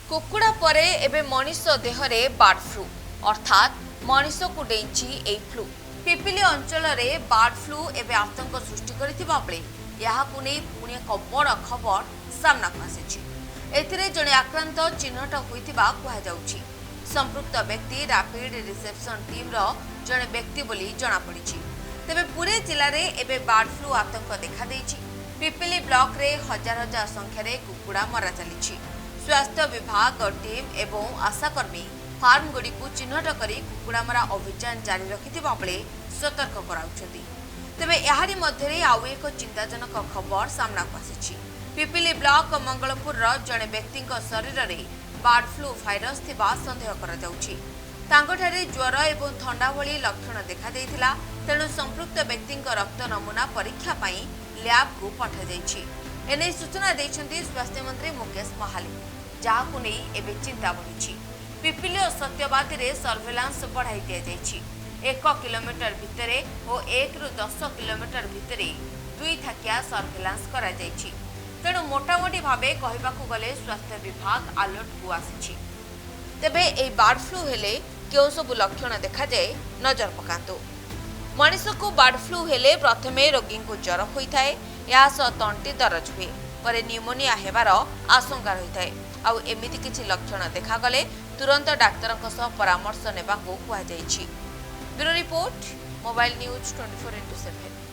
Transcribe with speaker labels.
Speaker 1: कुकुड़ा परे एबे Manish Dehre board flu अर्थात मनीष को डेइछि एई फ्लू। पिपिली अंचल रे बार्ड फ्लू एबे आतंक सृष्टि करिथिबा बेले याहाकु नै पुणी एक बड़ खबर सामना को आसिछि। एथिरे जणे आक्रांत चिन्हट होइथिबा कुहा जाउछि। संपृक्त व्यक्ति रैपिड रिसेप्शन टीम रो जणे व्यक्ति बोली जणा पड़िछि। तेबे पुरी जिल्ला रे एबे बार्ड फ्लू आतंक देखा देइछि। पिपिली ब्लॉक रे हजार हजार संख्या रे कुकुड़ा मरा चलिछि। स्वास्थ्य विभाग टीम एवं आशाकर्मी फार्म गुड़ी को चिन्हट कर कुकुड़ामरा अभियान जारी रखिथिबा बेले सतर्क कराउछथि। तेबे एहारी मध्यरे आउ एक चिंताजनक खबर सामना को आसिछि। पिपिली ब्लॉक मंगलपुर रो जणे व्यक्ति शरीर रे बार्ड फ्लू भाइरस थिबा संदेह करा जाउछि। तांगठारे ज्वर एवं ठंडा भली लक्षण देखा देइथिला। तेणु संपृक्त व्यक्ति रक्त नमूना परीक्षा पई लैब को पठा जाइछि। एने सूचना दैछन्ती स्वास्थ्य मंत्री मुकेश महालिंग, जहाकु नै एबे चिंता बढ़िछि। पिपिली और सत्यवादी रे सर्वेलांस बढ़ाई दिया जाइछि। 1 किलोमीटर भितरे और 1 रु 10 किलोमीटर भितरे 2 थाकिया सर्वेलांस करा जाइछि। तेणु मोटामोटी भावे कहिबाकू गले स्वास्थ्य विभाग अलर्ट को आसिछि। तेबे एई बार्ड फ्लू हेले केउ सब लक्षण देखा जाए नजर पकांतु। मनीष को बार्ड फ्लू हेले प्रथमे रोगी को ज्वर होइथाय, या सह तंटी दरज हुए, पर न्यूमोनिया हेबार आशंका रही थाए। आउ एमिति किछि लक्षण देखागले तुरंत डाक्तरक सह परामर्श नेबाको कुहा जाइछि। Bureau report, mobile news 24x7।